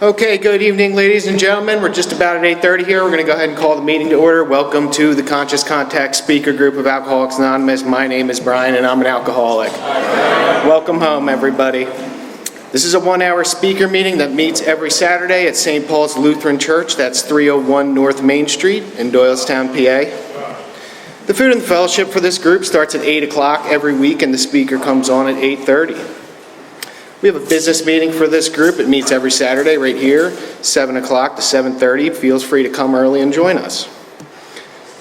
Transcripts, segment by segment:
Okay, good evening, ladies and gentlemen. We're just about at 8:30 here. We're going to go ahead and call the meeting to order. Welcome to the Conscious Contact Speaker Group of Alcoholics Anonymous. My name is Brian, and I'm an alcoholic. Welcome home, everybody. This is a one-hour speaker meeting that meets every Saturday at St. Paul's Lutheran Church. That's 301 North Main Street in Doylestown, PA. The food and the fellowship for this group starts at 8 o'clock every week, and the speaker comes on at 8:30. We have a business meeting for this group. It meets every Saturday right here, 7 o'clock to 7:30. Feel free to come early and join us.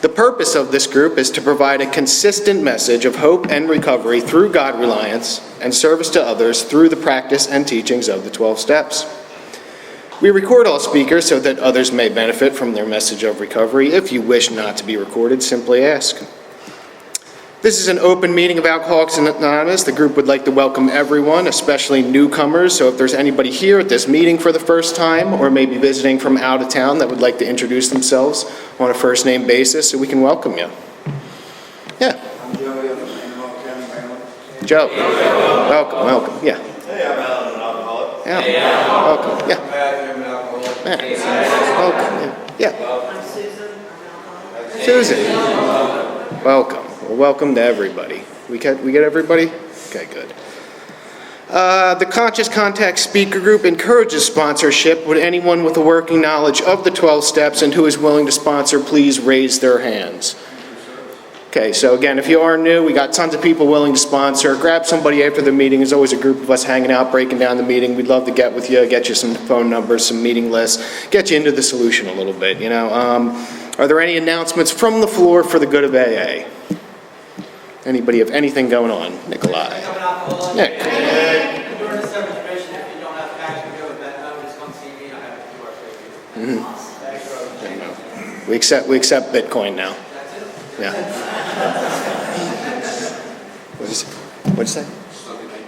The purpose of this group is to provide a consistent message of hope and recovery through God reliance and service to others through the practice and teachings of the 12 steps. We record all speakers so that others may benefit from their message of recovery. If you wish not to be recorded, simply ask. This is an open meeting of Alcoholics Anonymous. The group would like to welcome everyone, especially newcomers. So if there's anybody here at this meeting for the first time or maybe visiting from out of town that would like to introduce themselves on a first name basis so we can welcome you. Yeah. I'm Joey. I'm from Manitowoc County, Maryland. Joe. Welcome. Yeah. Hey, I'm Alan. I'm an alcoholic. Yeah. Welcome. Yeah. I'm an alcoholic. Yeah. Welcome. Yeah. I'm Susan. I'm an alcoholic. Susan. Welcome. Well, welcome to everybody. We get everybody? Okay, good. The Conscious Contact Speaker Group encourages sponsorship. Would anyone with a working knowledge of the 12 steps and who is willing to sponsor, please raise their hands. Okay, so again, if you are new, we got tons of people willing to sponsor. Grab somebody after the meeting. There's always a group of us hanging out, breaking down the meeting. We'd love to get with you, get you some phone numbers, some meeting lists, get you into the solution a little bit, you know. Are there any announcements from the floor for the good of AA? Anybody have anything going on? Nikolai. Nick. During this demonstration, if you don't have cash to go with that, just come see me. I have a QR code. We accept Bitcoin now. Yeah. What'd you say?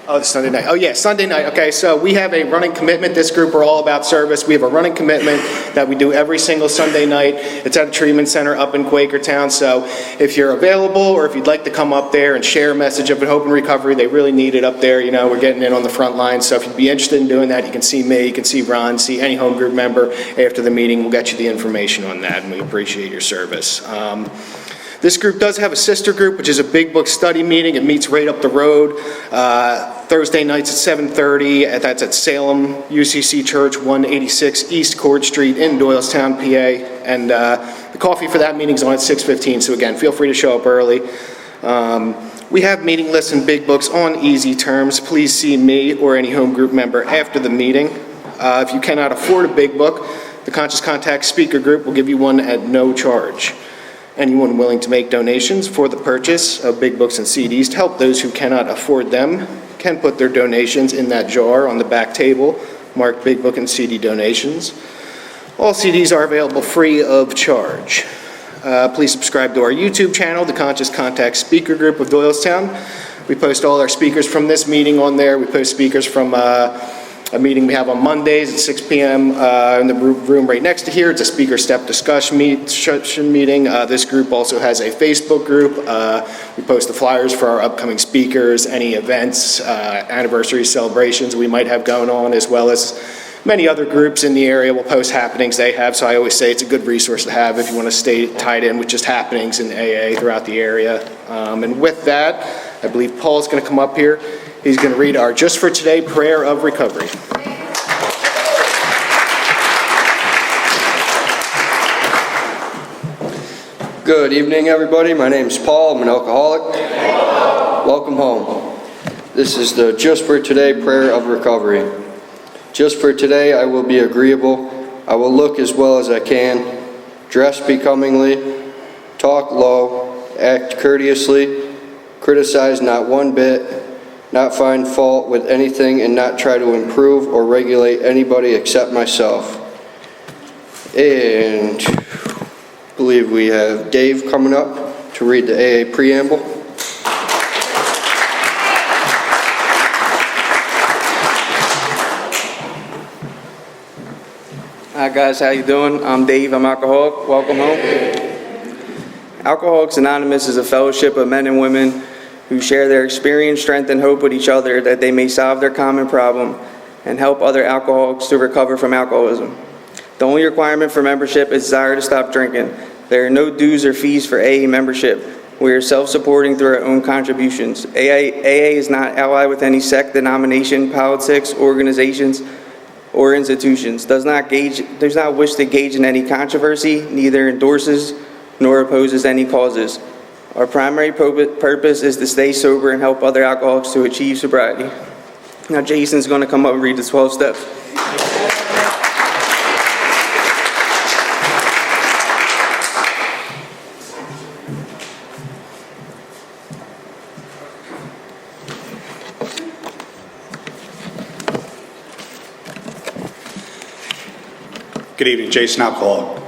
Oh, it's Sunday night. Oh, yeah, Sunday night. Okay, so we have a running commitment. This group, we're all about service. We have a running commitment that we do every single Sunday night. It's at a treatment center up in Quakertown. So if you're available or if you'd like to come up there and share a message of hope and recovery, they really need it up there. You know, we're getting in on the front line. So if you'd be interested in doing that, you can see me, you can see Ron, see any home group member after the meeting. We'll get you the information on that, and we appreciate your service. This group does have a sister group, which is a big book study meeting. It meets right up the road, Thursday nights at 7:30. That's at Salem UCC Church, 186 East Court Street in Doylestown, PA. And the coffee for that meeting is on at 6:15. So again, feel free to show up early. We have meeting lists and big books on easy terms. Please see me or any home group member after the meeting. If you cannot afford a big book, the Conscious Contact Speaker Group will give you one at no charge. Anyone willing to make donations for the purchase of big books and CDs to help those who cannot afford them can put their donations in that jar on the back table marked big book and CD donations. All CDs are available free of charge. Please subscribe to our YouTube channel, the Conscious Contact Speaker Group of Doylestown. We post all our speakers from this meeting on there. We post speakers from a meeting we have on Mondays at 6 p.m. In the room right next to here. It's a speaker step discussion meeting. This group also has a Facebook group. We post the flyers for our upcoming speakers, any events, anniversary celebrations we might have going on, as well as many other groups in the area will post happenings they have. So I always say it's a good resource to have if you want to stay tied in with just happenings in AA throughout the area. And with that, I believe Paul's going to come up here. He's going to read our Just for Today prayer of recovery. Good evening, everybody. My name is Paul. I'm an alcoholic. Welcome home. This is the Just for Today prayer of recovery. Just for today, I will be agreeable. I will look as well as I can, dress becomingly, talk low, act courteously, criticize not one bit, not find fault with anything, and not try to improve or regulate anybody except myself. And I believe we have Dave coming up to read the AA preamble. Hi guys, how you doing? I'm Dave, I'm alcoholic. Welcome home. Alcoholics Anonymous is a fellowship of men and women who share their experience, strength, and hope with each other that they may solve their common problem and help other alcoholics to recover from alcoholism. The only requirement for membership is desire to stop drinking. There are no dues or fees for AA membership. We are self-supporting through our own contributions. AA is not allied with any sect, denomination, politics, organizations, or institutions. Does not wish to engage in any controversy, neither endorses nor opposes any causes. Our primary purpose is to stay sober and help other alcoholics to achieve sobriety. Now Jason's going to come up and read the 12 steps. Good evening, Jason, alcoholic.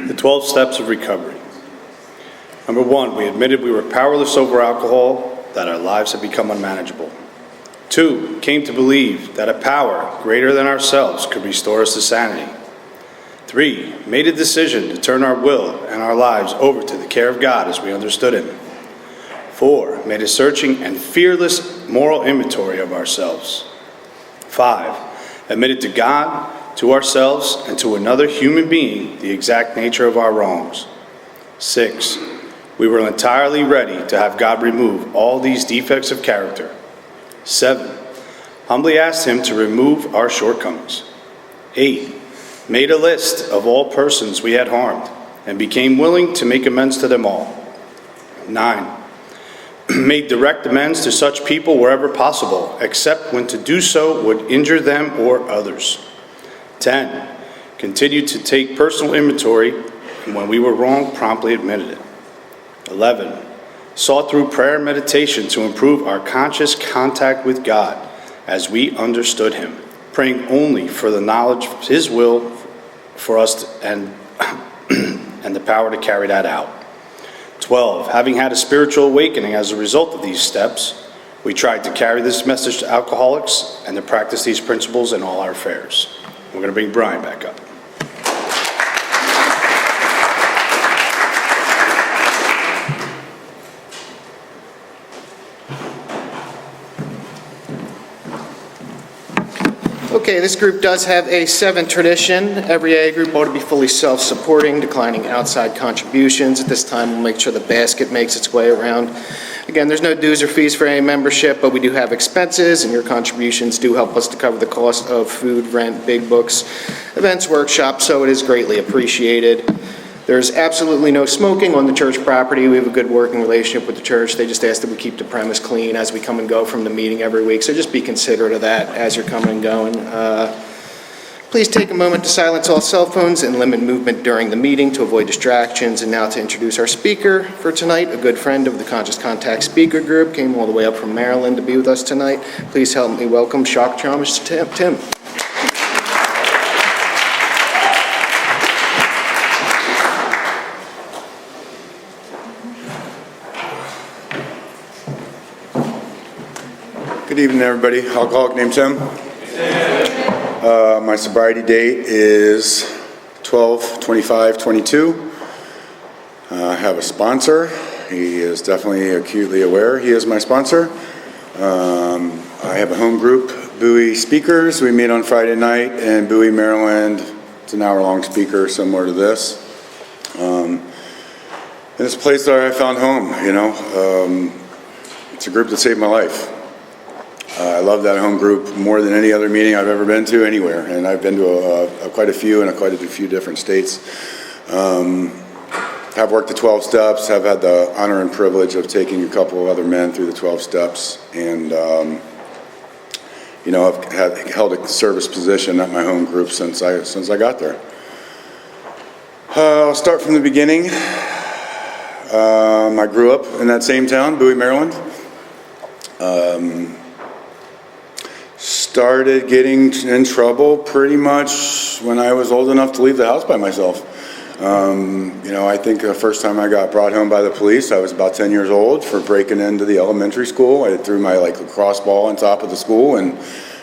The 12 steps of recovery. Number 1, we admitted we were powerless over alcohol, that our lives had become unmanageable. 2, came to believe that a power greater than ourselves could restore us to sanity. 3, made a decision to turn our will and our lives over to the care of God as we understood Him. 4, made a searching and fearless moral inventory of ourselves. 5, admitted to God, to ourselves, and to another human being the exact nature of our wrongs. 6, we were entirely ready to have God remove all these defects of character. 7, humbly asked Him to remove our shortcomings. 8, made a list of all persons we had harmed and became willing to make amends to them all. 9, made direct amends to such people wherever possible, except when to do so would injure them or others. 10, continued to take personal inventory, and when we were wrong, promptly admitted it. 11, sought through prayer and meditation to improve our conscious contact with God as we understood Him, praying only for the knowledge of His will for us and the power to carry that out. 12, having had a spiritual awakening as a result of these steps, we tried to carry this message to alcoholics and to practice these principles in all our affairs. We're going to bring Brian back up. Okay, this group does have a 7 tradition. Every AA group ought to be fully self-supporting, declining outside contributions. At this time, we'll make sure the basket makes its way around. Again, there's no dues or fees for AA membership, but we do have expenses, and your contributions do help us to cover the cost of food, rent, big books, events, workshops, so it is greatly appreciated. There's absolutely no smoking on the church property. We have a good working relationship with the church. They just ask that we keep the premise clean as we come and go from the meeting every week, so just be considerate of that as you're coming and going. Please take a moment to silence all cell phones and limit movement during the meeting to avoid distractions. And now to introduce our speaker for tonight, a good friend of the Conscious Contact Speaker Group, came all the way up from Maryland to be with us tonight. Please help me welcome shock traumist Tim. Good evening, everybody. Alcoholic named Tim. My sobriety date is 12/25/22. I have a sponsor. He is definitely acutely aware he is my sponsor. I have a home group, Bowie Speakers. We meet on Friday night in Bowie, Maryland. It's an hour-long speaker similar to this. And it's a place that I found home, you know. It's a group that saved my life. I love that home group more than any other meeting I've ever been to anywhere, and I've been to quite a few in quite a few different states. Have worked the 12 steps, have had the honor and privilege of taking a couple of other men through the 12 steps, and you know, I've held a service position at my home group since I got there. I'll start from the beginning. I grew up in that same town, Bowie, Maryland. Started getting in trouble pretty much when I was old enough to leave the house by myself. You know, I think the first time I got brought home by the police, I was about 10 years old for breaking into the elementary school. I threw my lacrosse ball on top of the school, and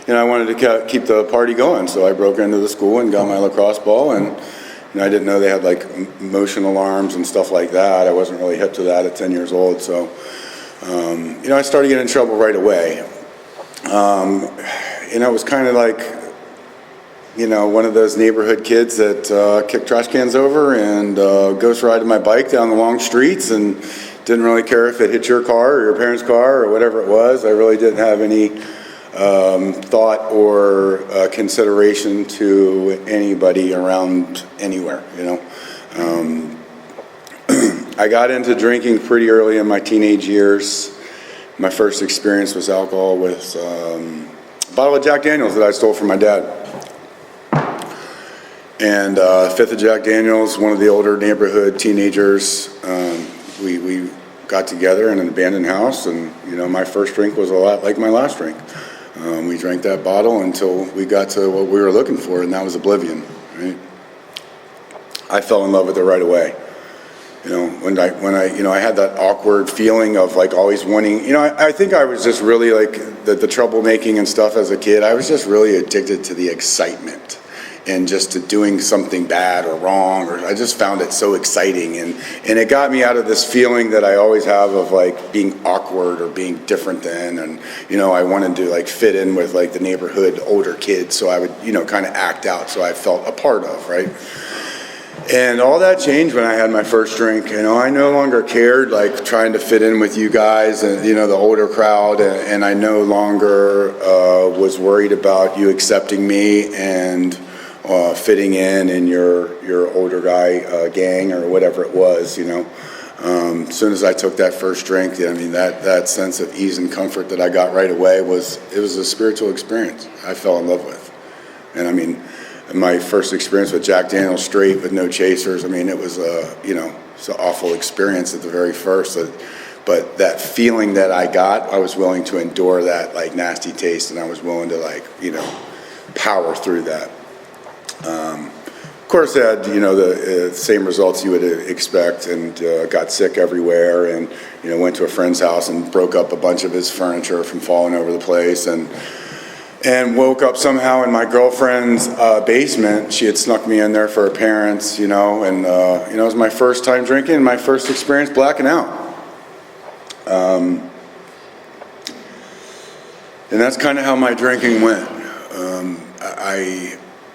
you know, I wanted to keep the party going, so I broke into the school and got my lacrosse ball, and you know, I didn't know they had like motion alarms and stuff like that. I wasn't really hip to that at 10 years old, so you know, I started getting in trouble right away. it was kind of like, one of those neighborhood kids that kick trash cans over and goes riding my bike down the long streets and didn't really care if it hit your car or your parents' car or whatever it was. I really didn't have any thought or consideration to anybody around anywhere, I got into drinking pretty early in my teenage years. My first experience was alcohol with a bottle of Jack Daniels that I stole from my dad. And fifth of Jack Daniels, one of the older neighborhood teenagers, we got together in an abandoned house, and my first drink was a lot like my last drink. We drank that bottle until we got to what we were looking for, and that was oblivion. Right? I fell in love with it right away. When I had that awkward feeling of like always wanting, I think I was just really like the troublemaking and stuff as a kid. I was just really addicted to the excitement and just to doing something bad or wrong, or I just found it so exciting, and it got me out of this feeling that I always have of like being awkward or being different than, and I wanted to like fit in with like the neighborhood older kids, so I would kind of act out, so I felt a part of, right? And all that changed when I had my first drink. I no longer cared like trying to fit in with you guys and the older crowd, and I no longer was worried about you accepting me and fitting in your older guy gang or whatever it was. As soon as I took that first drink, that sense of ease and comfort that I got right away was a spiritual experience I fell in love with. And my first experience with Jack Daniel's straight with no chasers, it was it's an awful experience at the very first. But that feeling that I got, I was willing to endure that like nasty taste, and I was willing to power through that. Of course, I had the same results you would expect, and got sick everywhere, and went to a friend's house and broke up a bunch of his furniture from falling over the place, and woke up somehow in my girlfriend's basement. She had snuck me in there for her parents, and it was my first time drinking, and my first experience blacking out. And that's kind of how my drinking went.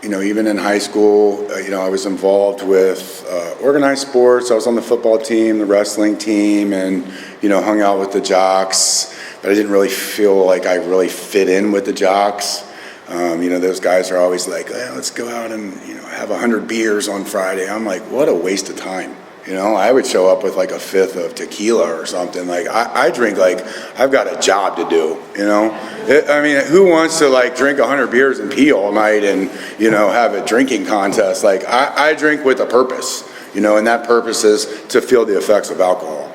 Even in high school, I was involved with organized sports. I was on the football team, the wrestling team, and, hung out with the jocks. But I didn't really feel like I really fit in with the jocks. Those guys are always like, let's go out and, have 100 beers on Friday. I'm like, what a waste of time. I would show up with like a fifth of tequila or something. Like I drink like I've got a job to do, who wants to like drink 100 beers and pee all night and, have a drinking contest? Like I drink with a purpose, and that purpose is to feel the effects of alcohol.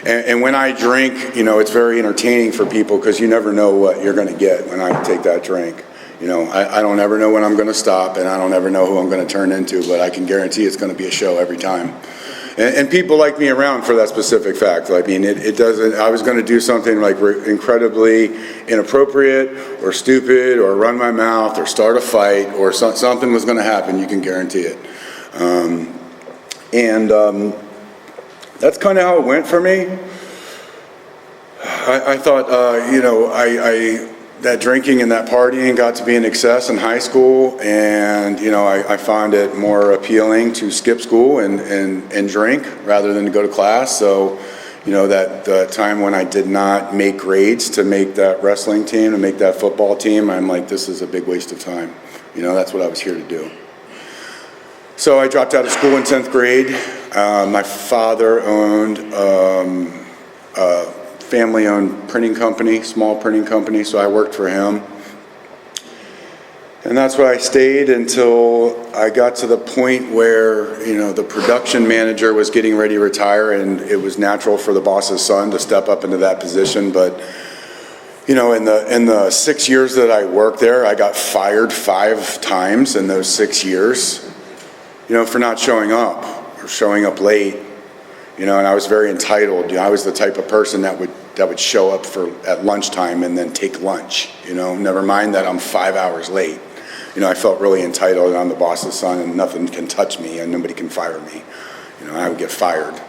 And when I drink, it's very entertaining for people because you never know what you're going to get when I take that drink. I don't ever know when I'm going to stop, and I don't ever know who I'm going to turn into, but I can guarantee it's going to be a show every time. And people like me around for that specific fact. It doesn't, I was going to do something like incredibly inappropriate or stupid or run my mouth or start a fight or something was going to happen, you can guarantee it. That's kind of how it went for me. I thought, that drinking and that partying got to be an excess in high school, and I found it more appealing to skip school and drink rather than to go to class. So that time when I did not make grades to make that wrestling team, to make that football team, I'm like, this is a big waste of time. That's what I was here to do. So I dropped out of school in 10th grade. My father owned a family-owned printing company, small printing company, so I worked for him. And that's where I stayed until I got to the point where, the production manager was getting ready to retire, and it was natural for the boss's son to step up into that position. But, in the 6 years that I worked there, I got fired 5 times in those 6 years, for not showing up or showing up late. And I was very entitled. I was the type of person that would show up at lunchtime and then take lunch. Never mind that I'm 5 hours late. I felt really entitled, and I'm the boss's son, and nothing can touch me, and nobody can fire me. I would get fired.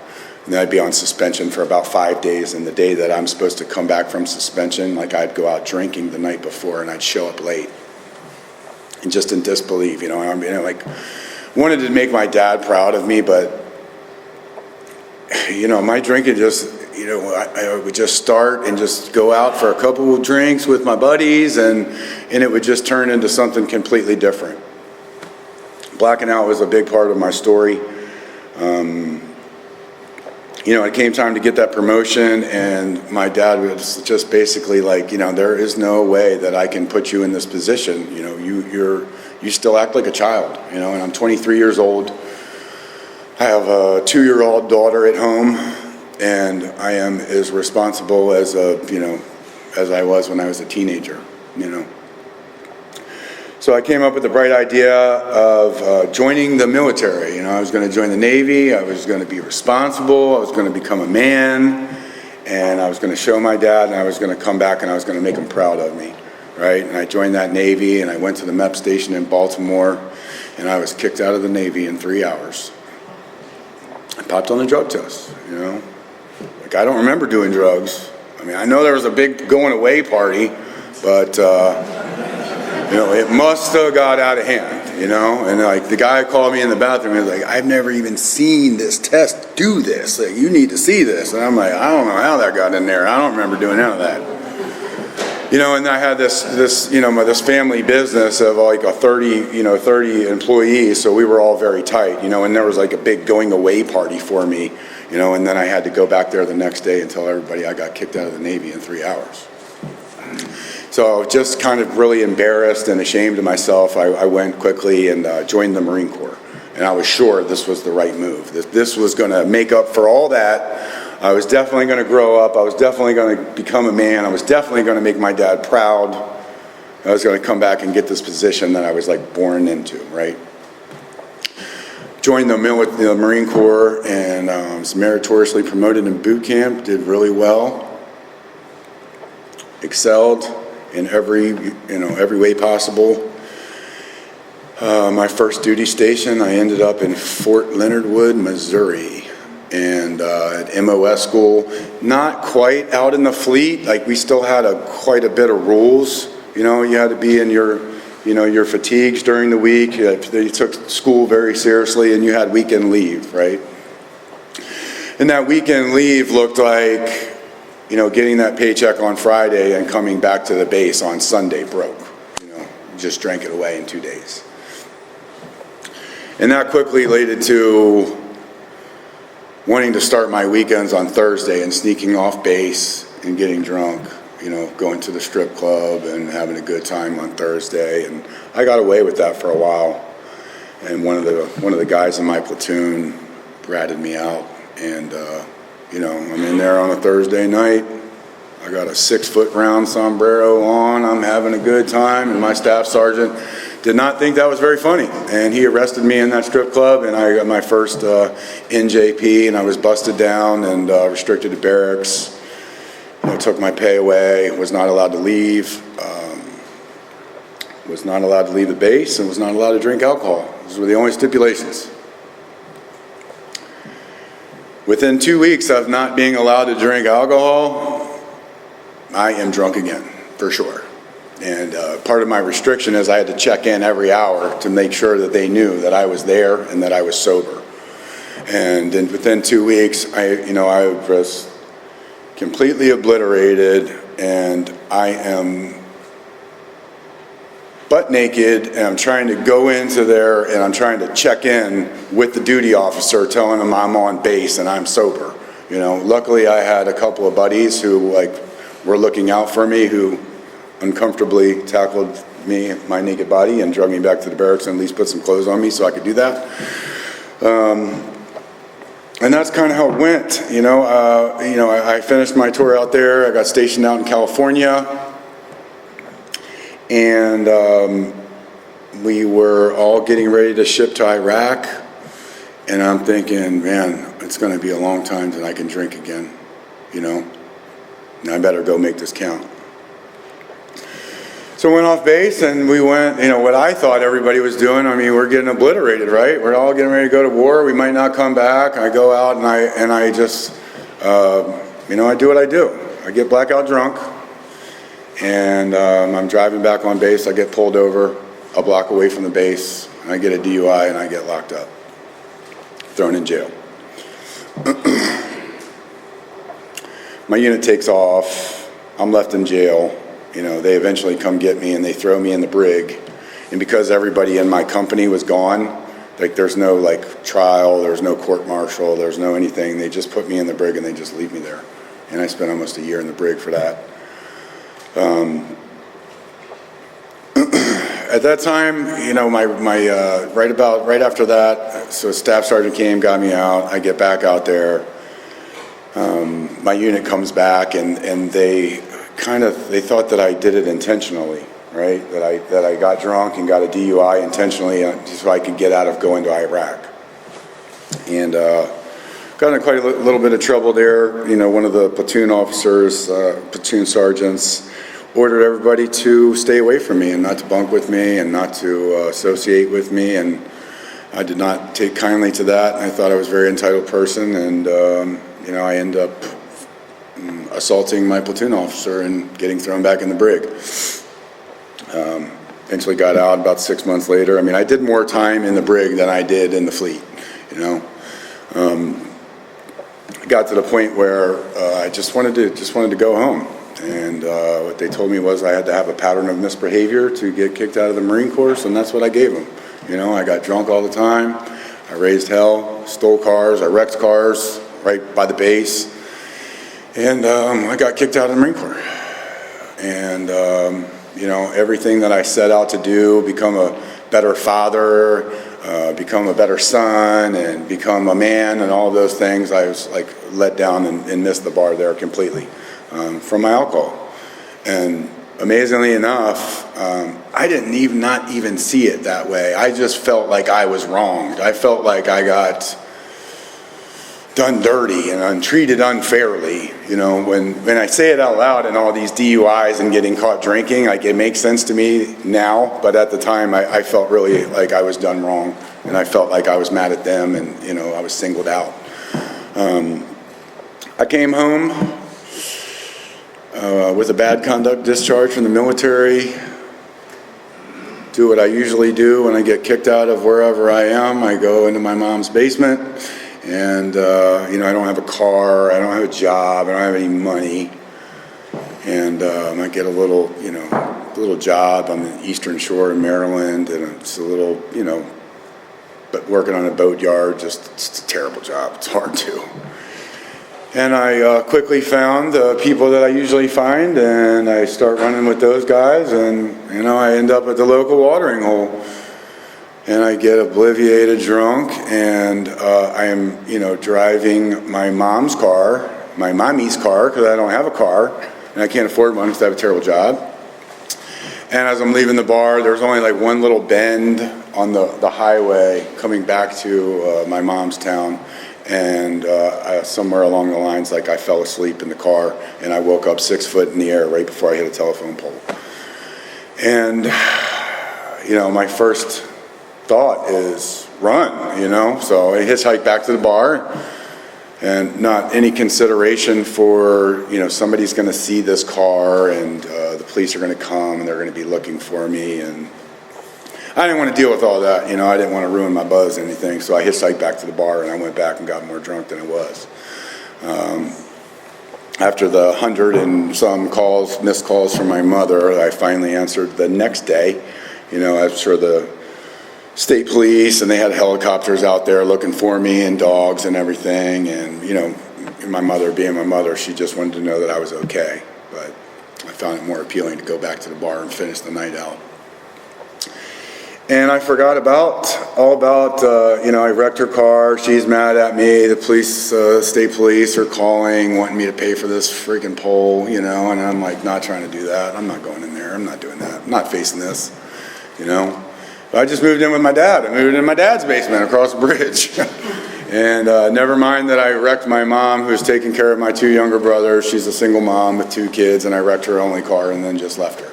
And then I'd be on suspension for about 5 days, and the day that I'm supposed to come back from suspension, like I'd go out drinking the night before and I'd show up late. And just in disbelief, you know, I mean, like, wanted to make my dad proud of me, but, you know, my drinking just, you know, I would just start and just go out for a couple of drinks with my buddies, and it would just turn into something completely different. Blacking out was a big part of my story. You know, it came time to get that promotion, and my dad was just basically like, you know, there is no way that I can put you in this position. You know, you still act like a child, you know, and I'm 23 years old. I have a 2-year-old daughter at home, and I am as responsible as as I was when I was a teenager, you know. So I came up with the bright idea of joining the military. You know, I was going to join the Navy. I was going to be responsible. I was going to become a man, and I was going to show my dad, and I was going to come back, and I was going to make him proud of me, right? And I joined that Navy, and I went to the MEP station in Baltimore, and I was kicked out of the Navy in 3 hours. I popped on a drug test, you know. Like, I don't remember doing drugs. I mean, I know there was a big going away party, but you know, it must have got out of hand, you know? And like, the guy called me in the bathroom, he was like, I've never even seen this test do this. Like, you need to see this. And I'm like, I don't know how that got in there. I don't remember doing none of that. You know, and I had this you know, this family business of like a 30 employees, so we were all very tight, you know, and there was like a big going away party for me, you know, and then I had to go back there the next day and tell everybody I got kicked out of the Navy in 3 hours. So just kind of really embarrassed and ashamed of myself, I went quickly and joined the Marine Corps. And I was sure this was the right move. This was going to make up for all that. I was definitely going to grow up. I was definitely going to become a man. I was definitely going to make my dad proud. I was going to come back and get this position that I was like born into, right? Joined the Marine Corps and was meritoriously promoted in boot camp, did really well, excelled in every way possible. My first duty station, I ended up in Fort Leonard Wood, Missouri, and at MOS school, not quite out in the fleet. Like, we still had quite a bit of rules. You know, you had to be in your fatigues during the week. They took school very seriously, and you had weekend leave, right? And that weekend leave looked like, you know, getting that paycheck on Friday and coming back to the base on Sunday broke. You know, just drank it away in 2 days. And that quickly led to wanting to start my weekends on Thursday and sneaking off base and getting drunk, you know, going to the strip club and having a good time on Thursday. And I got away with that for a while. And one of the guys in my platoon ratted me out, and you know, I'm in there on a Thursday night. I got a 6-foot round sombrero on. I'm having a good time, and my staff sergeant did not think that was very funny. And he arrested me in that strip club, and I got my first NJP, and I was busted down and restricted to barracks. You know, took my pay away. Was not allowed to leave. Was not allowed to leave the base, and was not allowed to drink alcohol. Those were the only stipulations. Within 2 weeks of not being allowed to drink alcohol, I am drunk again, for sure. And part of my restriction is I had to check in every hour to make sure that they knew that I was there and that I was sober. And then within 2 weeks, I was completely obliterated, and I am butt naked, and I'm trying to go into there, and I'm trying to check in with the duty officer, telling him I'm on base and I'm sober. You know, luckily I had a couple of buddies who were looking out for me, who uncomfortably tackled me, my naked body, and drug me back to the barracks and at least put some clothes on me so I could do that. And that's kind of how it went. I finished my tour out there. I got stationed out in California. And we were all getting ready to ship to Iraq, and I'm thinking, man, it's going to be a long time till I can drink again, you know, and I better go make this count. So went off base and we went, what I thought everybody was doing. I mean, we're getting obliterated, right? We're all getting ready to go to war. We might not come back. I go out and I just, I do what I do. I get blackout drunk and I'm driving back on base. I get pulled over a block away from the base and I get a DUI and I get locked up, thrown in jail. My unit takes off. I'm left in jail. They eventually come get me and they throw me in the brig. And because everybody in my company was gone, like there's no like trial, there's no court martial, there's no anything. They just put me in the brig and they just leave me there. And I spent almost a year in the brig for that. At that time, right after that, so staff sergeant came, got me out. I get back out there. My unit comes back and they thought that I did it intentionally, right? That I got drunk and got a DUI intentionally so I could get out of going to Iraq. And got in quite a little bit of trouble there. One of the platoon officers, platoon sergeants, ordered everybody to stay away from me and not to bunk with me and not to associate with me. And I did not take kindly to that. I thought I was a very entitled person, and I ended up assaulting my platoon officer and getting thrown back in the brig. Eventually got out about 6 months later. I mean, I did more time in the brig than I did in the fleet, Got to the point where I just wanted to go home. And what they told me was I had to have a pattern of misbehavior to get kicked out of the Marine Corps, and that's what I gave them. I got drunk all the time. I raised hell, stole cars, I wrecked cars right by the base. And I got kicked out of the Marine Corps. And, everything that I set out to do, become a better father, become a better son, and become a man, and all those things, I was like let down and missed the bar there completely from my alcohol. And amazingly enough, I didn't not even see it that way. I just felt like I was wronged. I felt like I got done dirty and treated unfairly. When I say it out loud and all these DUIs and getting caught drinking, like it makes sense to me now, but at the time I felt really like I was done wrong, and I felt like I was mad at them, and I was singled out. I came home with a bad conduct discharge from the military. Do what I usually do when I get kicked out of wherever I am. I go into my mom's basement. And, I don't have a car, I don't have a job, I don't have any money. And I get a little job on the Eastern Shore in Maryland, and it's a little, but working on a boat yard, it's a terrible job, it's hard to. And I quickly found the people that I usually find, and I start running with those guys, and, I end up at the local watering hole. And I get obliviated drunk, and I am, driving my mom's car, my mommy's car, because I don't have a car, and I can't afford one because I have a terrible job. And as I'm leaving the bar, there's only like one little bend on the highway coming back to my mom's town, and somewhere along the lines, like I fell asleep in the car, and I woke up 6 foot in the air right before I hit a telephone pole. And, my first thought is run, so I hitchhiked back to the bar, and not any consideration for, somebody's going to see this car, and the police are going to come and they're going to be looking for me, and I didn't want to deal with all that. I didn't want to ruin my buzz or anything, so I hitchhiked back to the bar, and I went back and got more drunk than I was. After the 100 and some missed calls from my mother, I finally answered the next day. I'm sure the state police, and they had helicopters out there looking for me, and dogs and everything, and my mother being my mother, she just wanted to know that I was okay. But I found it more appealing to go back to the bar and finish the night out. And I forgot all about I wrecked her car, she's mad at me, the police, state police are calling, wanting me to pay for this freaking pole, and I'm like, not trying to do that, I'm not going in there, I'm not doing that, I'm not facing this, But I just moved in with my dad. I moved in my dad's basement across the bridge. And never mind that I wrecked my mom, who's taking care of my 2 younger brothers. She's a single mom with 2 kids, and I wrecked her only car and then just left her.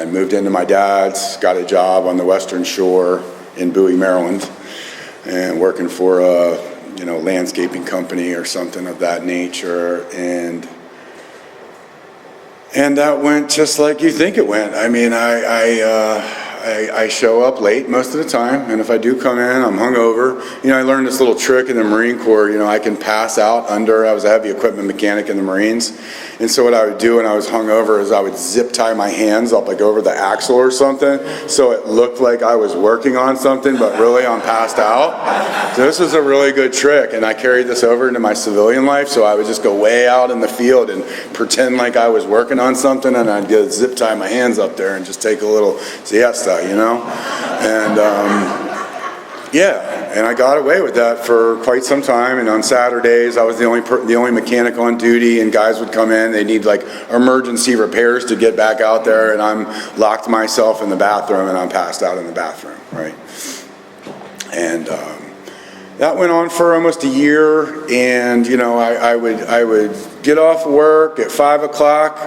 moved into my dad's, got a job on the Western Shore in Bowie, Maryland, and working for a landscaping company or something of that nature, and that went just like you think it went. I mean, I show up late most of the time, and if I do come in, I'm hungover. I learned this little trick in the Marine Corps. I can pass out under. I was a heavy equipment mechanic in the Marines, and so what I would do when I was hungover is I would zip tie my hands up like over the axle or something, so it looked like I was working on something, but really I'm passed out. So this is a really good trick, and I carried this over into my civilian life. So I would just go way out in the field and pretend like I was working on something, and I'd go zip tie my hands up there and just take a little siesta. And and I got away with that for quite some time. And on Saturdays, I was the only mechanic on duty, and guys would come in. They need like emergency repairs to get back out there, and I'm locked myself in the bathroom, and I'm passed out in the bathroom, right? And that went on for almost a year. And I would get off work at 5 o'clock.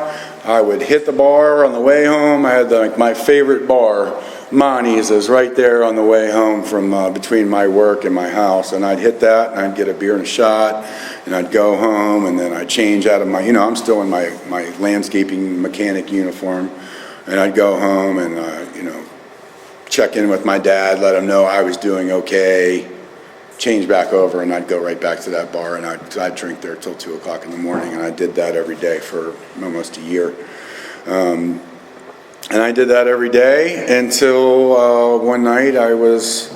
I would hit the bar on the way home. I had my favorite bar, Monty's, is right there on the way home from between my work and my house. And I'd hit that, and I'd get a beer and a shot, and I'd go home, and then I'd change out of my, I'm still in my landscaping mechanic uniform, and I'd go home and, check in with my dad, let him know I was doing okay, change back over, and I'd go right back to that bar, and I'd drink there till 2 o'clock in the morning, and I did that every day for almost a year. And I did that every day until one night I was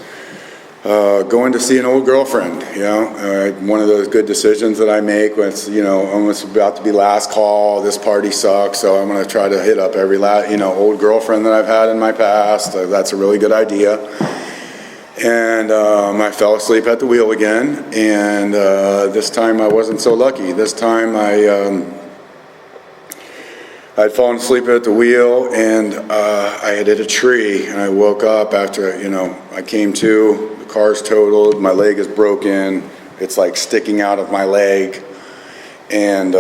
going to see an old girlfriend. One of those good decisions that I make when it's almost about to be last call. This party sucks, so I'm going to try to hit up every old girlfriend that I've had in my past. That's a really good idea. And I fell asleep at the wheel again, and this time I wasn't so lucky. This time I'd fallen asleep at the wheel, and I had hit a tree, and I woke up after, I came to, the car's totaled, my leg is broken, it's like sticking out of my leg, and,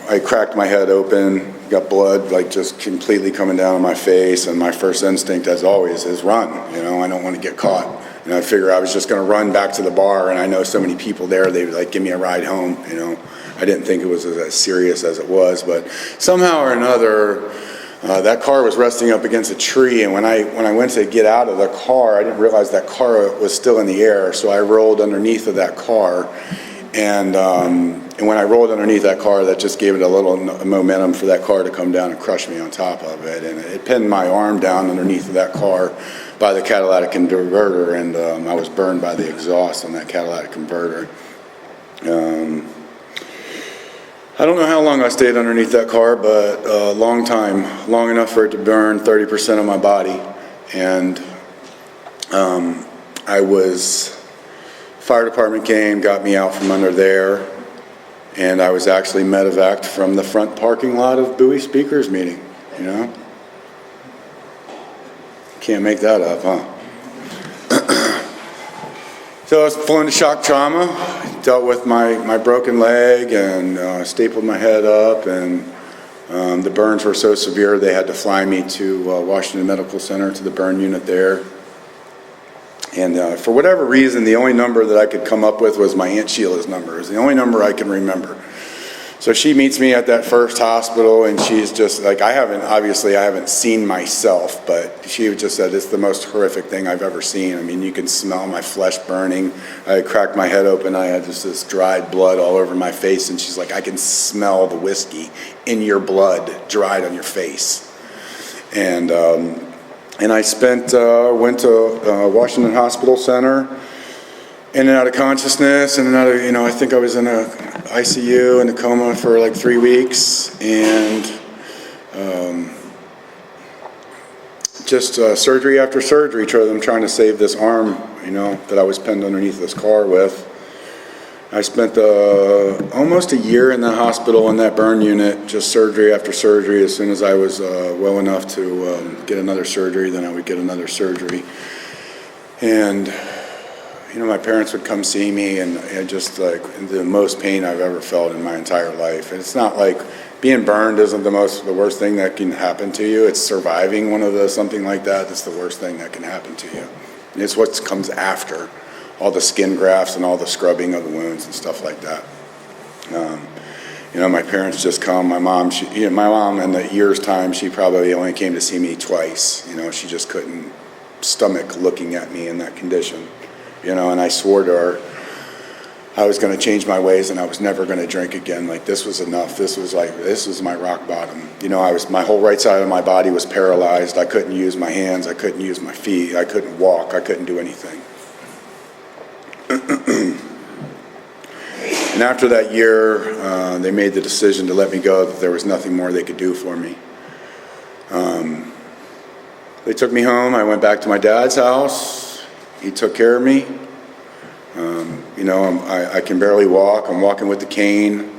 I cracked my head open, got blood like just completely coming down on my face, and my first instinct, as always, is run. I don't want to get caught. And I figure I was just going to run back to the bar, and I know so many people there, they would like give me a ride home. I didn't think it was as serious as it was, but somehow or another, that car was resting up against a tree, and when I went to get out of the car, I didn't realize that car was still in the air, so I rolled underneath of that car, and when I rolled underneath that car, that just gave it a little momentum for that car to come down and crush me on top of it, and it pinned my arm down underneath of that car by the catalytic converter, and I was burned by the exhaust on that catalytic converter. I don't know how long I stayed underneath that car, but a long time, long enough for it to burn 30% of my body. And fire department came, got me out from under there, and I was actually medevaced from the front parking lot of Bowie Speakers meeting, Can't make that up, huh? So I was full into shock trauma, dealt with my broken leg, and stapled my head up, and the burns were so severe they had to fly me to Washington Medical Center, to the burn unit there. And for whatever reason, the only number that I could come up with was my Aunt Sheila's number. It was the only number I can remember. So she meets me at that first hospital, and she's just like, I haven't seen myself, but she just said, it's the most horrific thing I've ever seen. I mean, you can smell my flesh burning. I cracked my head open. I had just this dried blood all over my face, and she's like, I can smell the whiskey in your blood dried on your face. And I went to Washington Hospital Center, in and out of consciousness, in and out of, I think I was in a ICU in a coma for like 3 weeks, and just surgery after surgery, trying to save this arm, that I was pinned underneath this car with. I spent almost a year in the hospital in that burn unit, just surgery after surgery. As soon as I was well enough to get another surgery, then I would get another surgery. And my parents would come see me, and just like the most pain I've ever felt in my entire life. And it's not like being burned isn't the worst thing that can happen to you. It's surviving something like that that's the worst thing that can happen to you. And it's what comes after, all the skin grafts and all the scrubbing of the wounds and stuff like that. My parents just come. My mom, in the year's time, she probably only came to see me twice. She just couldn't stomach looking at me in that condition. And I swore to her I was going to change my ways and I was never going to drink again. Like, this was enough. This was my rock bottom. My whole right side of my body was paralyzed. I couldn't use my hands. I couldn't use my feet. I couldn't walk. I couldn't do anything. And after that year, they made the decision to let me go, that there was nothing more they could do for me. They took me home. I went back to my dad's house. He took care of me. I can barely walk. I'm walking with the cane.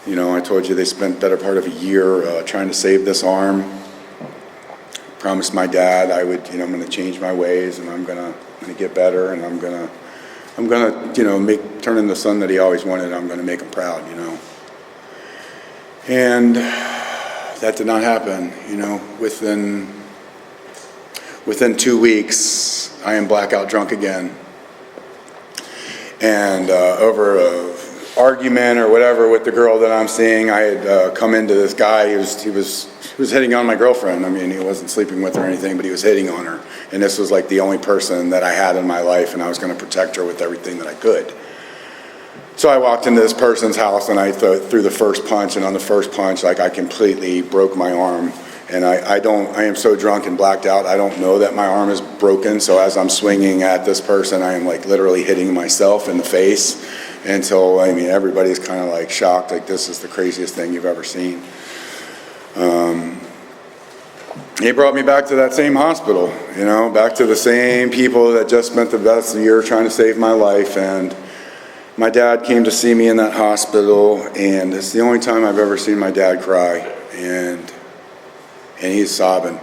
I told you they spent the better part of a year trying to save this arm. Promised my dad I'm going to change my ways and I'm going to get better and I'm going to turn the son that he always wanted. I'm going to make him proud, And that did not happen, Within 2 weeks, I am blackout drunk again. And over an argument or whatever with the girl that I'm seeing, I had come into this guy. He was hitting on my girlfriend. I mean, he wasn't sleeping with her or anything, but he was hitting on her. And this was like the only person that I had in my life, and I was going to protect her with everything that I could. So I walked into this person's house, and I threw the first punch, and on the first punch, I completely broke my arm. And I am so drunk and blacked out, I don't know that my arm is broken. So as I'm swinging at this person, I am literally hitting myself in the face until, everybody's kind of shocked, this is the craziest thing you've ever seen. He brought me back to that same hospital, back to the same people that just spent the best year trying to save my life. And my dad came to see me in that hospital, and it's the only time I've ever seen my dad cry. And he's sobbing.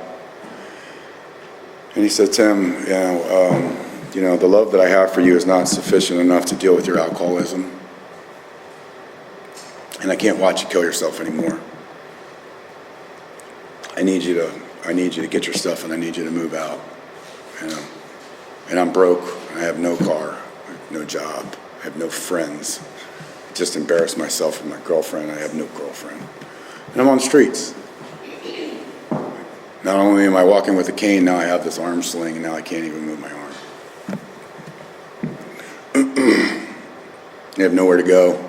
And he said, Tim, the love that I have for you is not sufficient enough to deal with your alcoholism. And I can't watch you kill yourself anymore. I need you to get your stuff, and I need you to move out. And I'm broke. I have no car, I have no job, I have no friends. I just embarrassed myself with my girlfriend. I have no girlfriend. And I'm on the streets. Not only am I walking with a cane, now I have this arm sling, and now I can't even move my arm. I have nowhere to go.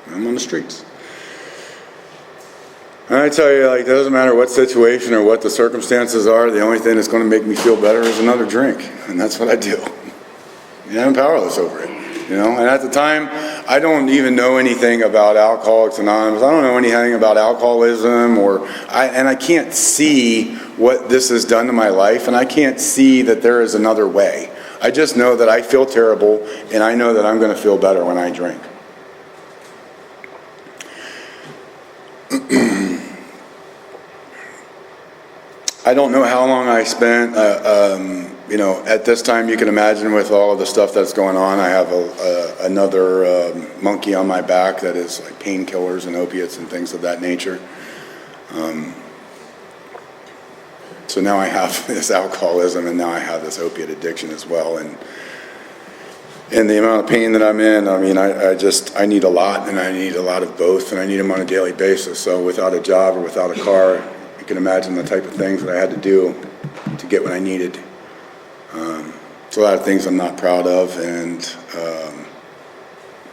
I'm on the streets. And I tell you, it doesn't matter what situation or what the circumstances are, the only thing that's going to make me feel better is another drink. And that's what I do. And I'm powerless over it. And at the time, I don't even know anything about Alcoholics Anonymous. I don't know anything about alcoholism, and I can't see what this has done to my life, and I can't see that there is another way. I just know that I feel terrible, and I know that I'm going to feel better when I drink. I don't know how long I spent. At this time, you can imagine with all of the stuff that's going on, I have another monkey on my back that is like painkillers and opiates and things of that nature. So now I have this alcoholism, and now I have this opiate addiction as well. And the amount of pain that I'm in, I need a lot, and I need a lot of both, and I need them on a daily basis. So without a job or without a car, you can imagine the type of things that I had to do to get what I needed. It's a lot of things I'm not proud of, and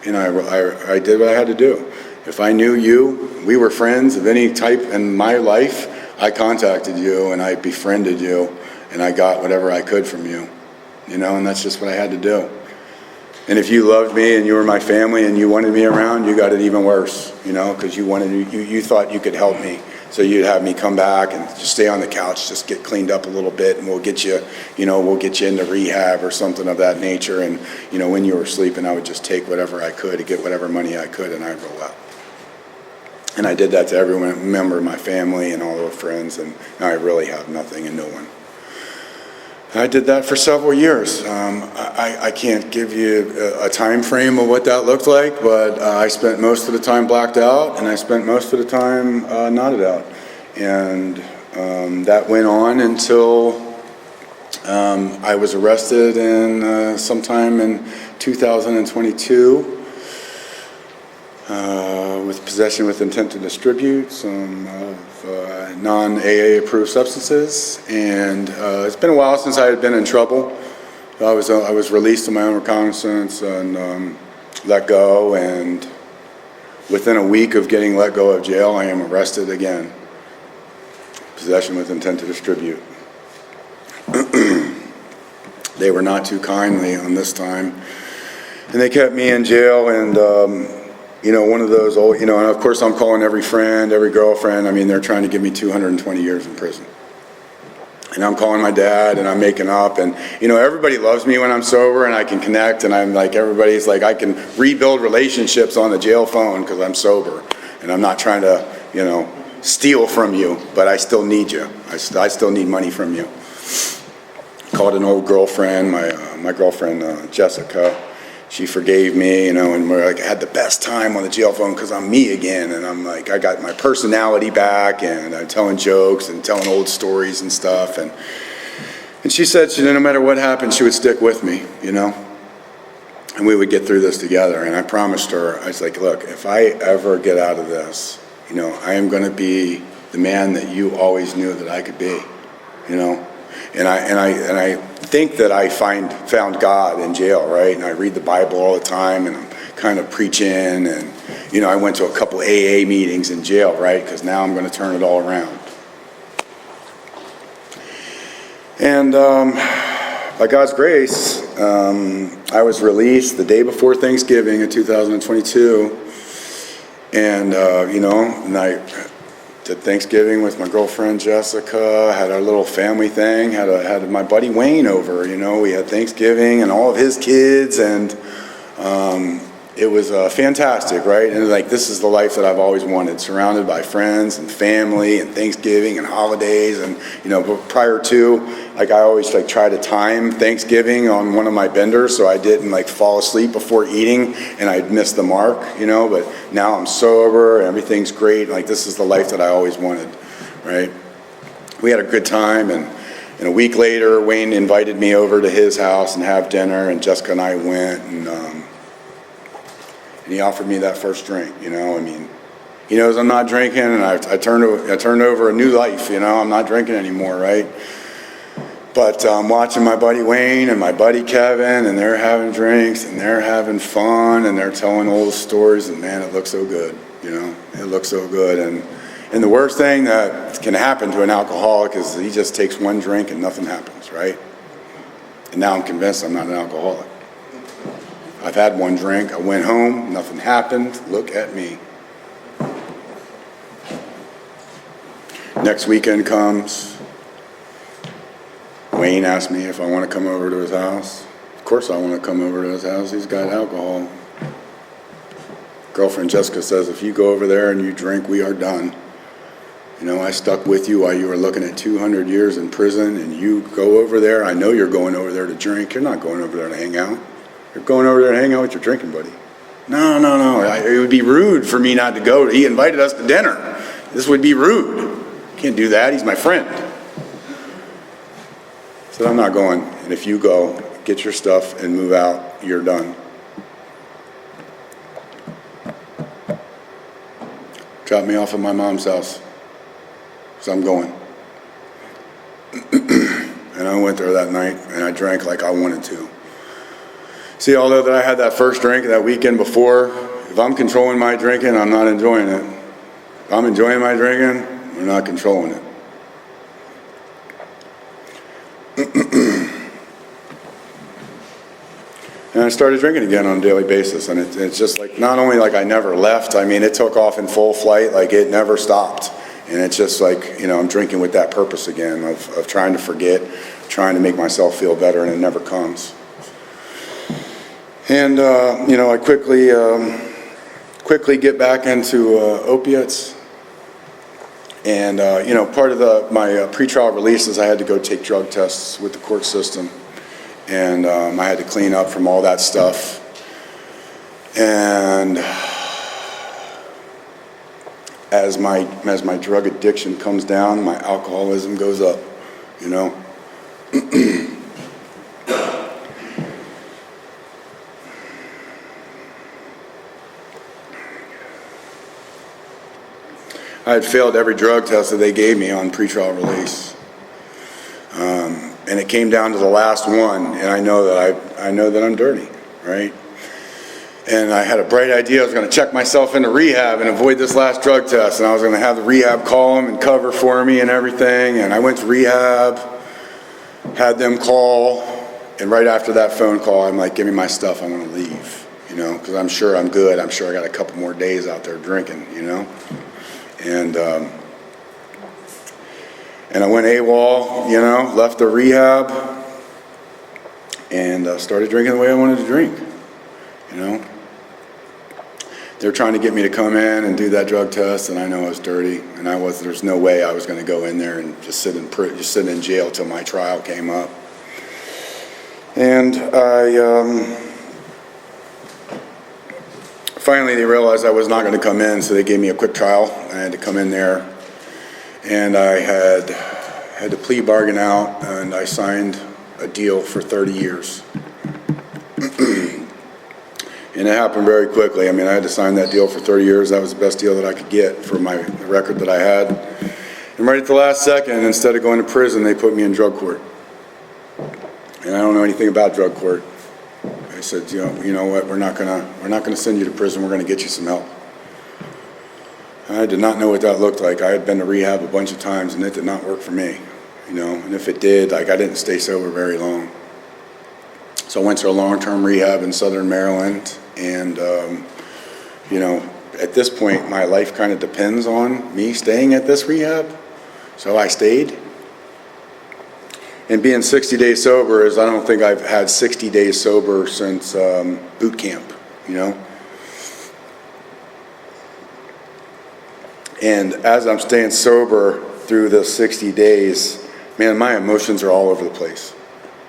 I did what I had to do. If I knew you, we were friends of any type in my life, I contacted you and I befriended you, and I got whatever I could from you, and that's just what I had to do. And if you loved me and you were my family and you wanted me around, you got it even worse, because you thought you could help me. So you'd have me come back and just stay on the couch, just get cleaned up a little bit, and we'll get you into rehab or something of that nature. And, when you were sleeping, I would just take whatever I could to get whatever money I could, and I'd roll out. And I did that to every member of my family and all their friends, and now I really have nothing and no one. I did that for several years. I can't give you a time frame of what that looked like, but I spent most of the time blacked out, and I spent most of the time nodded out. And that went on until I was arrested in sometime in 2022 with possession with intent to distribute some non-AA approved substances, and it's been a while since I had been in trouble. I was released on my own recognizance and let go, and within a week of getting let go of jail, I am arrested again. Possession with intent to distribute. They were not too kindly on this time, and they kept me in jail, and one of those old, and of course I'm calling every friend, every girlfriend. I mean, they're trying to give me 220 years in prison. And I'm calling my dad, and I'm making up, and everybody loves me when I'm sober and I can connect, and I'm like, everybody's like, I can rebuild relationships on the jail phone because I'm sober, and I'm not trying to, steal from you, but I still need you. I still need money from you. Called an old girlfriend, my girlfriend Jessica. She forgave me, and we're like, I had the best time on the jail phone because I'm me again, and I'm like, I got my personality back, and I'm telling jokes and telling old stories and stuff, and she said, no matter what happened, she would stick with me, and we would get through this together. And I promised her, I was like, look, if I ever get out of this, I am going to be the man that you always knew that I could be, And I think that I found God in jail, right? And I read the Bible all the time, and I'm kind of preaching, and I went to a couple AA meetings in jail, right? Because now I'm going to turn it all around. And by God's grace, I was released the day before Thanksgiving in 2022, and and I did Thanksgiving with my girlfriend Jessica, had our little family thing, had my buddy Wayne over, we had Thanksgiving and all of his kids, and it was fantastic, right? And like, this is the life that I've always wanted, surrounded by friends and family and Thanksgiving and holidays. And but prior to, like, I always try to time Thanksgiving on one of my benders so I didn't fall asleep before eating and I'd miss the mark, but now I'm sober and everything's great. Like, this is the life that I always wanted, right? We had a good time, and a week later Wayne invited me over to his house and have dinner, and Jessica and I went, and he offered me that first drink, He knows I'm not drinking, and I turned over a new life, I'm not drinking anymore, right? But I'm watching my buddy Wayne and my buddy Kevin, and they're having drinks, and they're having fun, and they're telling old stories, and man, it looks so good, It looks so good, and the worst thing that can happen to an alcoholic is he just takes one drink and nothing happens, right? And now I'm convinced I'm not an alcoholic. I've had one drink, I went home, nothing happened, look at me. Next weekend comes, Wayne asked me if I want to come over to his house. Of course I want to come over to his house, he's got alcohol. Girlfriend Jessica says, if you go over there and you drink, we are done. I stuck with you while you were looking at 200 years in prison, and you go over there, I know you're going over there to drink, you're not going over there to hang out. You're going over there to hang out with your drinking buddy. No. It would be rude for me not to go. He invited us to dinner. This would be rude. Can't do that. He's my friend. I said, I'm not going. And if you go, get your stuff and move out. You're done. Drop me off at my mom's house. So I'm going. And I went there that night, and I drank like I wanted to. See, although that I had that first drink that weekend before, if I'm controlling my drinking, I'm not enjoying it. If I'm enjoying my drinking, we're not controlling it. And I started drinking again on a daily basis, and it's just like, not only like I never left, it took off in full flight, like it never stopped. And it's just like, I'm drinking with that purpose again of trying to forget, trying to make myself feel better, and it never comes. And, I quickly get back into opiates. And, part of my pretrial releases, I had to go take drug tests with the court system. And I had to clean up from all that stuff. And as my drug addiction comes down, my alcoholism goes up, I had failed every drug test that they gave me on pretrial release, and it came down to the last one, and I know that I'm dirty, right? And I had a bright idea. I was going to check myself into rehab and avoid this last drug test, and I was going to have the rehab call them and cover for me and everything. And I went to rehab, had them call, and right after that phone call, I'm like, "Give me my stuff. I want to leave," because I'm sure I'm good. I'm sure I got a couple more days out there drinking, And I went AWOL, left the rehab, and started drinking the way I wanted to drink, They're trying to get me to come in and do that drug test, and I know I was dirty, and there's no way I was going to go in there and just sit in jail till my trial came up. And finally they realized I was not going to come in, so they gave me a quick trial. I had to come in there, and I had to plea bargain out, and I signed a deal for 30 years. And it happened very quickly. I had to sign that deal for 30 years. That was the best deal that I could get for the record that I had. And right at the last second, instead of going to prison, they put me in drug court. And I don't know anything about drug court. They said, you know what, we're not gonna send you to prison. We're gonna get you some help. I did not know what that looked like. I had been to rehab a bunch of times, and it did not work for me. And if it did, I didn't stay sober very long. So I went to a long-term rehab in Southern Maryland, and at this point, my life kind of depends on me staying at this rehab. So I stayed. And being 60 days sober I don't think I've had 60 days sober since boot camp, And as I'm staying sober through the 60 days, man, my emotions are all over the place.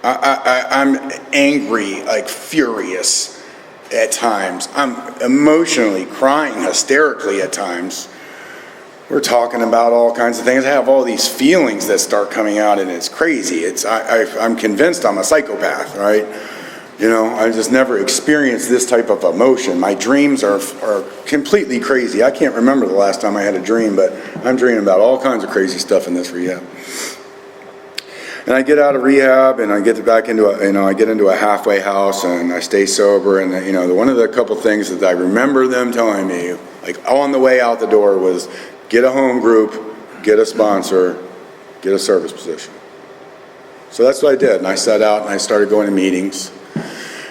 I'm angry, like furious at times. I'm emotionally crying hysterically at times. We're talking about all kinds of things. I have all these feelings that start coming out, and it's crazy. I'm convinced I'm a psychopath, right? I just never experienced this type of emotion. My dreams are completely crazy. I can't remember the last time I had a dream, but I'm dreaming about all kinds of crazy stuff in this rehab. And I get out of rehab, and I get back into I get into a halfway house, and I stay sober. And one of the couple things that I remember them telling me, like on the way out the door, was get a home group, get a sponsor, get a service position. So that's what I did, and I set out and I started going to meetings.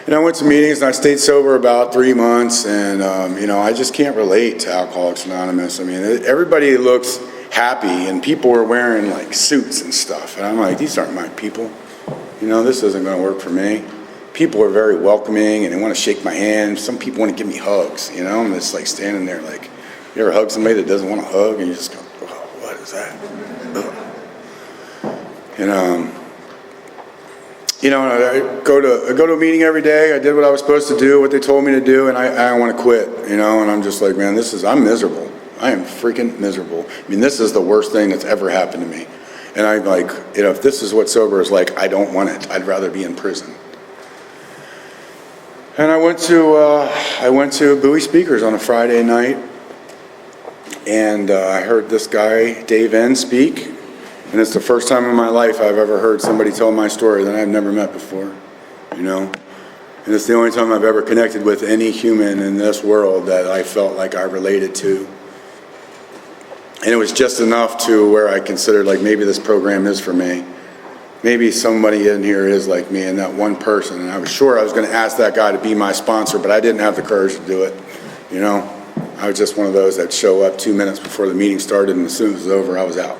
And I went to meetings, and I stayed sober about 3 months, and I just can't relate to Alcoholics Anonymous. Everybody looks happy, and people were wearing like suits and stuff, and I'm like, these aren't my people. This isn't going to work for me. People are very welcoming, and they want to shake my hand. Some people want to give me hugs. I'm just like standing there like, you ever hug somebody that doesn't want a hug, and you just go, oh, what is that? I go to a meeting every day. I did what I was supposed to do, what they told me to do, and I want to quit. And I'm just like, man, I'm miserable. I am freaking miserable. This is the worst thing that's ever happened to me. And I'm like, if this is what sober is like, I don't want it. I'd rather be in prison. And I went to Bowie Speakers on a Friday night, and I heard this guy, Dave N., speak. And it's the first time in my life I've ever heard somebody tell my story that I've never met before, And it's the only time I've ever connected with any human in this world that I felt like I related to. And it was just enough to where I considered like maybe this program is for me. Maybe somebody in here is like me, and that one person. And I was sure I was going to ask that guy to be my sponsor, but I didn't have the courage to do it. I was just one of those that show up 2 minutes before the meeting started, and as soon as it was over, I was out.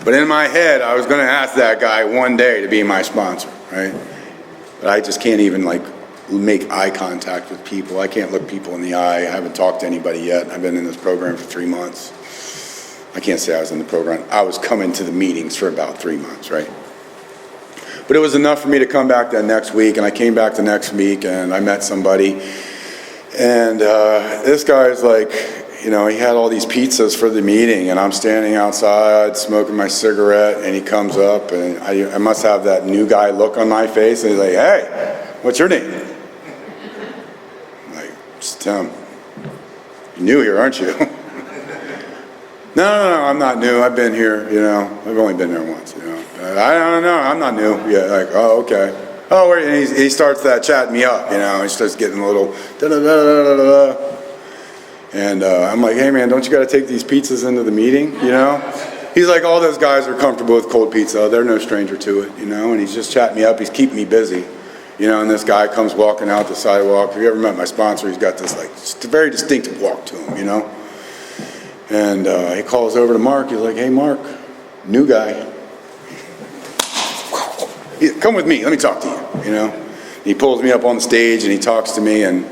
But in my head, I was going to ask that guy one day to be my sponsor, right? But I just can't even make eye contact with people. I can't look people in the eye. I haven't talked to anybody yet. I've been in this program for 3 months. I can't say I was in the program. I was coming to the meetings for about 3 months, right? But it was enough for me to come back that next week, and I came back the next week, and I met somebody. And this guy's like, he had all these pizzas for the meeting, and I'm standing outside smoking my cigarette, and he comes up, and I must have that new guy look on my face, and he's like, "Hey, what's your name?" I'm like, "It's Tim. You're new here, aren't you?" No, I'm not new. I've been here, I've only been there once, I don't know, I'm not new. Yeah, like, oh, okay. Oh, wait, and he starts that chatting me up, he starts getting a little da-da-da-da-da-da. And I'm like, "Hey, man, don't you got to take these pizzas into the meeting, He's like, "All those guys are comfortable with cold pizza. They're no stranger to it, And he's just chatting me up. He's keeping me busy, And this guy comes walking out the sidewalk. If you ever met my sponsor, he's got this, very distinctive walk to him, And he calls over to Mark. He's like, "Hey, Mark, new guy. Come with me. Let me talk to you." He pulls me up on the stage and he talks to me, and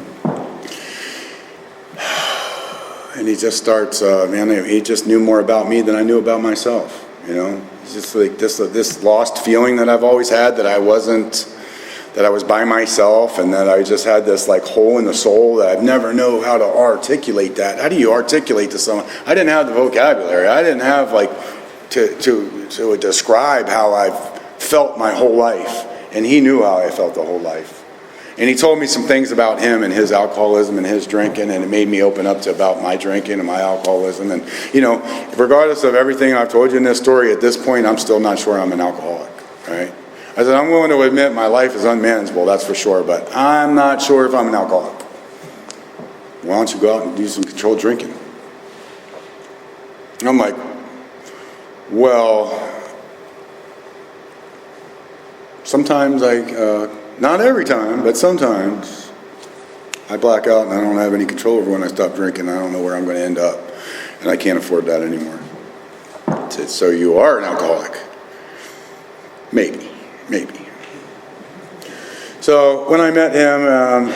he just starts. He just knew more about me than I knew about myself. It's just like this lost feeling that I've always had, that I was by myself, and that I just had this hole in the soul that I've never know how to articulate that. How do you articulate to someone? I didn't have the vocabulary. I didn't have to describe how I've felt my whole life, and he knew how I felt the whole life. And he told me some things about him and his alcoholism and his drinking, and it made me open up to about my drinking and my alcoholism. And regardless of everything I've told you in this story, at this point, I'm still not sure I'm an alcoholic. Right? I said, I'm willing to admit my life is unmanageable, that's for sure, but I'm not sure if I'm an alcoholic. Why don't you go out and do some controlled drinking? And I'm like, well, sometimes not every time, but sometimes I black out and I don't have any control over when I stop drinking. I don't know where I'm going to end up, and I can't afford that anymore. I said, so you are an alcoholic? Maybe. So when I met him,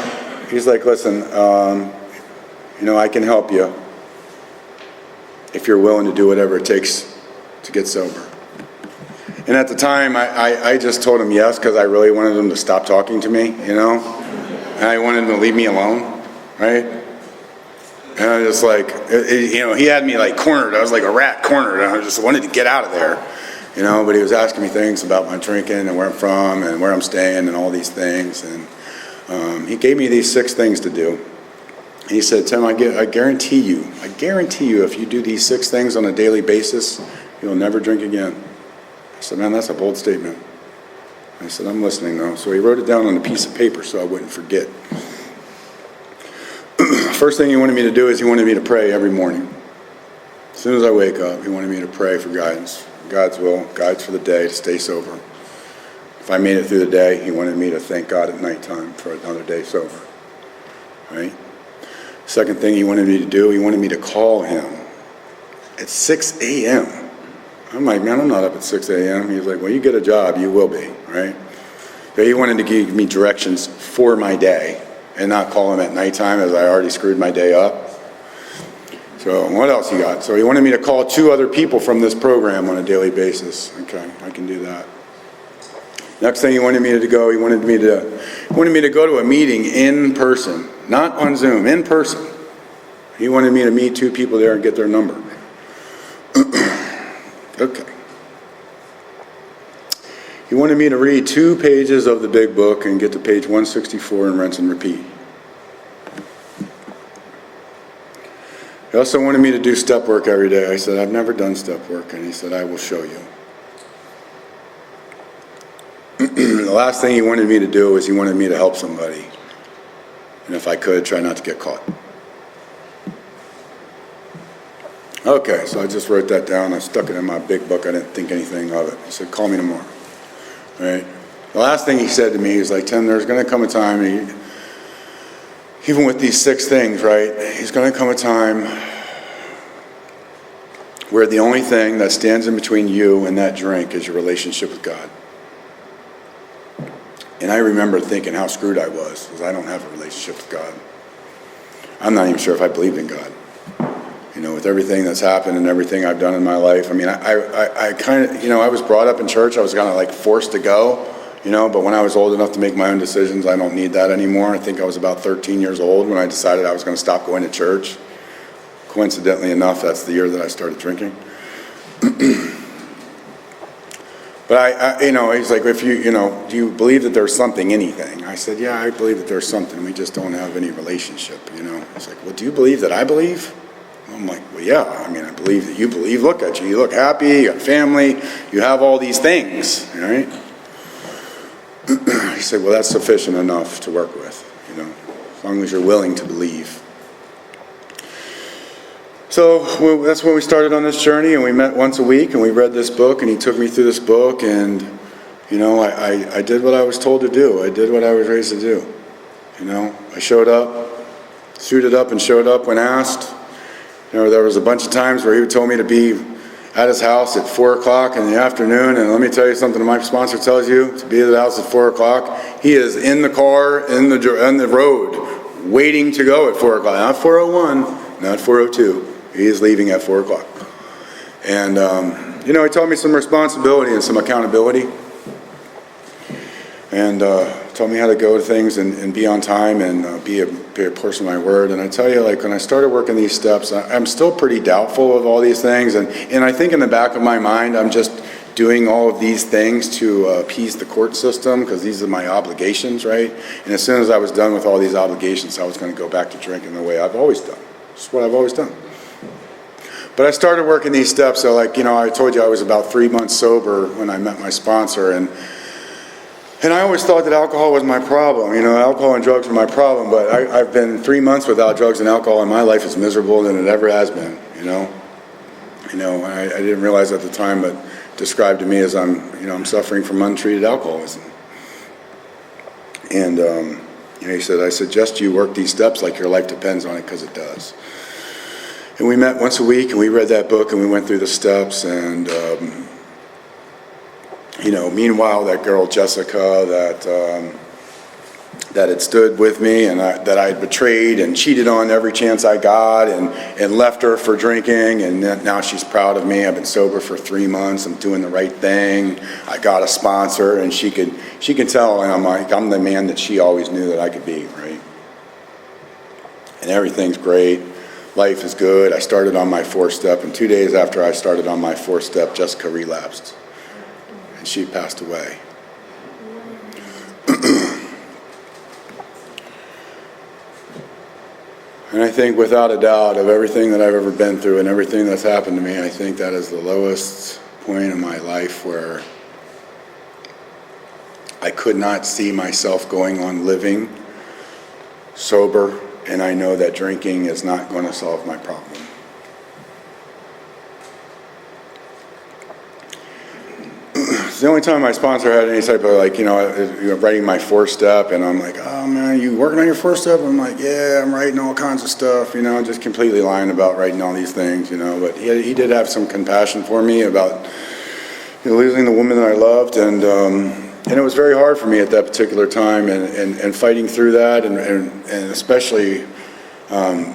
he's like, "Listen, I can help you if you're willing to do whatever it takes to get sober." And at the time, I just told him yes, because I really wanted him to stop talking to me, and I wanted him to leave me alone, right? And I was like, he had me cornered. I was like a rat cornered, and I just wanted to get out of there. But he was asking me things about my drinking and where I'm from and where I'm staying and all these things. And he gave me these 6 things to do. He said, "Tim, I guarantee you, if you do these 6 things on a daily basis, you'll never drink again." I said, "Man, that's a bold statement." I said, "I'm listening, though." So he wrote it down on a piece of paper so I wouldn't forget. First thing he wanted me to do is he wanted me to pray every morning. As soon as I wake up, he wanted me to pray for guidance. God's will, guides for the day to stay sober. If I made it through the day, he wanted me to thank God at nighttime for another day sober. Right? Second thing he wanted me to do, he wanted me to call him at 6 a.m. I'm like, "Man, I'm not up at 6 a.m. He's like, "Well, you get a job, you will be," right? But he wanted to give me directions for my day and not call him at nighttime, as I already screwed my day up. So what else he got? So he wanted me to call 2 other people from this program on a daily basis. Okay, I can do that. Next thing he wanted me to go, he wanted me to go to a meeting in person, not on Zoom, in person. He wanted me to meet 2 people there and get their number. Okay. He wanted me to read 2 pages of the big book and get to page 164 and rinse and repeat. He also wanted me to do step work every day. I said, "I've never done step work," and he said, "I will show you." The last thing he wanted me to do is he wanted me to help somebody, and if I could, try not to get caught. Okay, so I just wrote that down. I stuck it in my big book. I didn't think anything of it. He said, "Call me tomorrow." Right? The last thing he said to me, he's like, "Tim, there's going to come a time, even with these 6 things, right, there's going to come a time where the only thing that stands in between you and that drink is your relationship with God." And I remember thinking how screwed I was, because I don't have a relationship with God. I'm not even sure if I believed in God. with everything that's happened and everything I've done in my life. I mean, I kind of, I was brought up in church. I was kind of like forced to go, but when I was old enough to make my own decisions, I don't need that anymore. I think I was about 13 years old when I decided I was going to stop going to church. Coincidentally enough, that's the year that I started drinking. But he's like, if you, do you believe that there's something, anything? I said, yeah, I believe that there's something. We just don't have any relationship, He's like, well, do you believe that I believe? I'm like, well, yeah, I mean, I believe that you believe. Look at you. You look happy, you got family, you have all these things, all right? He said, well, that's sufficient enough to work with, as long as you're willing to believe. So that's when we started on this journey, and we met once a week, and we read this book, and he took me through this book, and, I did what I was told to do. I did what I was raised to do. I showed up, suited up and showed up when asked. There was a bunch of times where he told me to be at his house at 4 o'clock in the afternoon, and let me tell you something my sponsor tells you, to be at the house at 4 o'clock. He is in the car, on the road, waiting to go at 4 o'clock. Not 4:01, not 4:02. He is leaving at 4 o'clock. And, he taught me some responsibility and some accountability. And taught me how to go to things and be on time and be a person of my word. And I tell you, when I started working these steps, I'm still pretty doubtful of all these things. And I think in the back of my mind, I'm just doing all of these things to appease the court system, because these are my obligations, right? And as soon as I was done with all these obligations, I was going to go back to drinking the way I've always done. It's what I've always done. But I started working these steps. So I told you I was about 3 months sober when I met my sponsor. And I always thought that alcohol was my problem. Alcohol and drugs were my problem. But I've been 3 months without drugs and alcohol, and my life is miserable than it ever has been, I didn't realize at the time, but described to me as I'm suffering from untreated alcoholism. And, he said, I suggest you work these steps like your life depends on it, because it does. And we met once a week, and we read that book, and we went through the steps, and, meanwhile, that girl, Jessica, that had stood with me, and that I had betrayed and cheated on every chance I got, and left her for drinking, and now she's proud of me. I've been sober for 3 months. I'm doing the right thing. I got a sponsor, and she can tell, and I'm the man that she always knew that I could be, right? And everything's great. Life is good. I started on my 4th step, and 2 days after I started on my 4th step, Jessica relapsed, and she passed away. And I think, without a doubt, of everything that I've ever been through and everything that's happened to me, I think that is the lowest point in my life where I could not see myself going on living sober, and I know that drinking is not going to solve my problem. It's the only time my sponsor had any type of writing my 4th step, and I'm like, oh man, you working on your 4th step? I'm like, yeah, I'm writing all kinds of stuff, just completely lying about writing all these things, but he did have some compassion for me about losing the woman that I loved, and it was very hard for me at that particular time, and fighting through that, and especially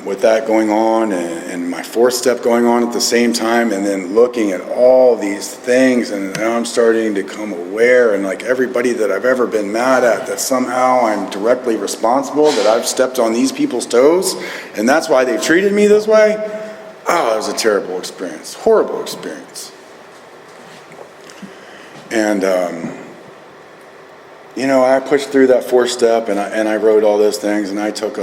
with that going on, and my 4th step going on at the same time, and then looking at all these things, and now I'm starting to become aware, and everybody that I've ever been mad at, that somehow I'm directly responsible, that I've stepped on these people's toes, and that's why they've treated me this way. Oh, it was a terrible experience, horrible experience. And I pushed through that 4th step, and I wrote all those things, and I took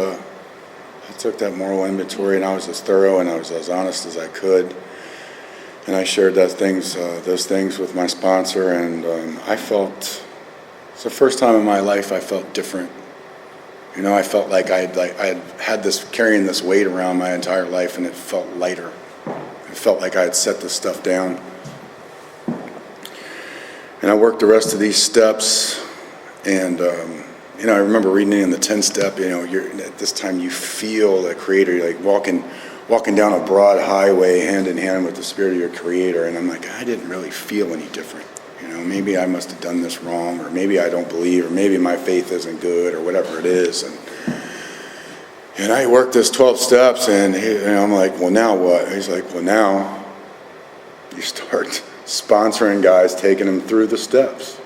that moral inventory, and I was as thorough and I was as honest as I could, and I shared those things with my sponsor, and I felt, it's the first time in my life I felt different. I felt like I had this, carrying this weight around my entire life, and it felt lighter. It felt like I had set this stuff down. And I worked the rest of these steps, and I remember reading it in the 10th step. At this time you feel the Creator. You're like walking down a broad highway, hand in hand with the Spirit of your Creator. And I'm like, I didn't really feel any different. Maybe I must have done this wrong, or maybe I don't believe, or maybe my faith isn't good, or whatever it is. And I worked this 12 steps, and I'm like, well, now what? He's like, well, now you start sponsoring guys, taking them through the steps.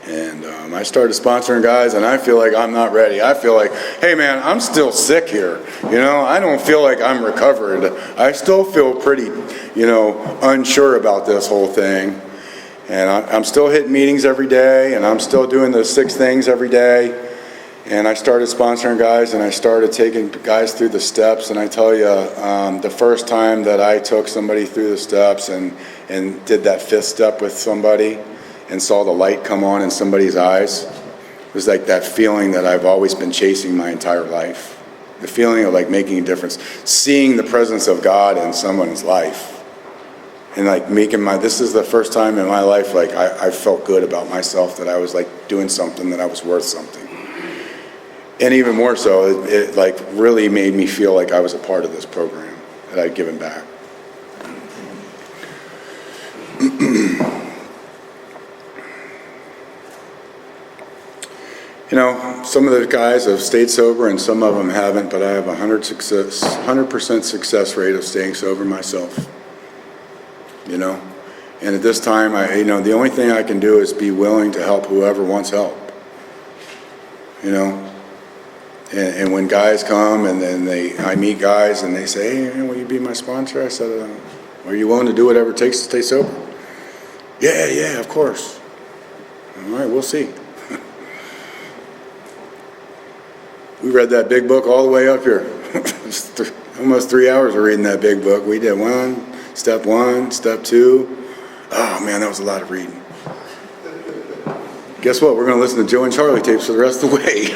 And I started sponsoring guys, and I feel like I'm not ready. I feel like, hey, man, I'm still sick here. I don't feel like I'm recovered. I still feel pretty, unsure about this whole thing. And I'm still hitting meetings every day, and I'm still doing the 6 things every day. And I started sponsoring guys, and I started taking guys through the steps. And I tell you, the first time that I took somebody through the steps and did that 5th step with somebody and saw the light come on in somebody's eyes, it was like that feeling that I've always been chasing my entire life. The feeling of like making a difference, seeing the presence of God in someone's life. And like this is the first time in my life like I felt good about myself, that I was like doing something, that I was worth something. And even more so, it like really made me feel like I was a part of this program, that I'd given back. Some of the guys have stayed sober and some of them haven't, but I have 100% success rate of staying sober myself. And at this time, the only thing I can do is be willing to help whoever wants help. And when guys come and then I meet guys and they say, hey, man, will you be my sponsor? I said, are you willing to do whatever it takes to stay sober? Yeah, of course. All right, we'll see. We read that big book all the way up here. Almost 3 hours of reading that big book. We did step 1, step 2. Oh man, that was a lot of reading. Guess what? We're going to listen to Joe and Charlie tapes for the rest of the way.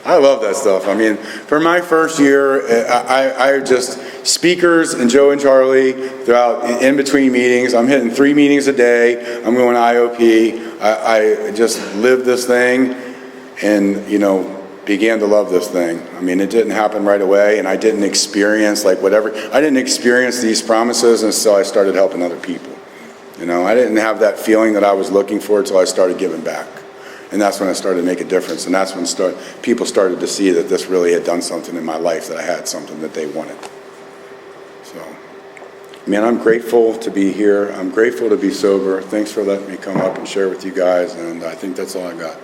I love that stuff. I mean, for my first year, I just speakers and Joe and Charlie throughout in between meetings. I'm hitting 3 meetings a day. I'm going IOP. I just lived this thing and, began to love this thing. I mean, it didn't happen right away, and I didn't experience I didn't experience these promises until I started helping other people. I didn't have that feeling that I was looking for until I started giving back. And that's when I started to make a difference. And that's when people started to see that this really had done something in my life, that I had something that they wanted. So, man, I'm grateful to be here. I'm grateful to be sober. Thanks for letting me come up and share with you guys. And I think that's all I got.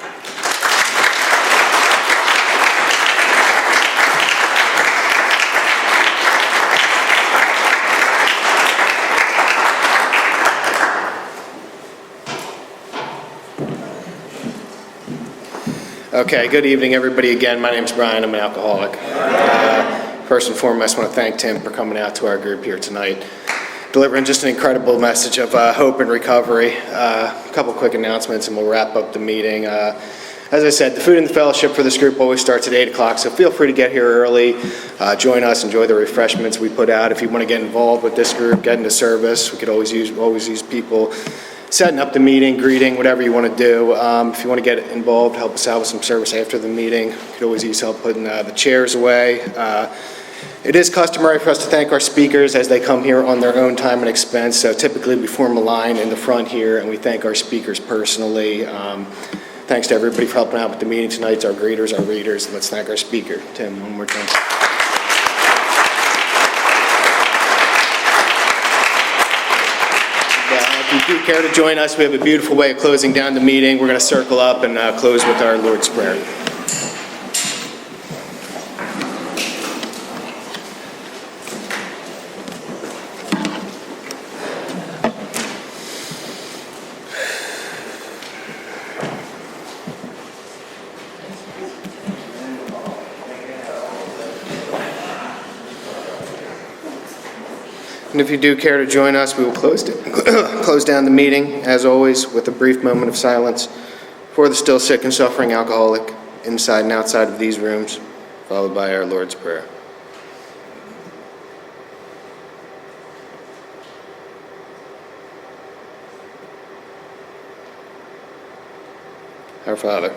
Okay, good evening, everybody. Again, my name's Brian. I'm an alcoholic. First and foremost, I want to thank Tim for coming out to our group here tonight, delivering just an incredible message of hope and recovery. A couple quick announcements, and we'll wrap up the meeting. As I said, the food and the fellowship for this group always starts at 8 o'clock, so feel free to get here early. Join us, enjoy the refreshments we put out. If you want to get involved with this group, get into service. We could always use people setting up the meeting, greeting, whatever you want to do. If you want to get involved, help us out with some service after the meeting. You could always use help putting the chairs away. It is customary for us to thank our speakers as they come here on their own time and expense. So typically we form a line in the front here and we thank our speakers personally. Thanks to everybody for helping out with the meeting tonight, our greeters, our readers, and let's thank our speaker. Tim, one more time. If you do care to join us, we have a beautiful way of closing down the meeting. We're going to circle up and close with our Lord's Prayer. And if you do care to join us, we will close down the meeting, as always, with a brief moment of silence for the still sick and suffering alcoholic inside and outside of these rooms, followed by our Lord's Prayer. Our Father,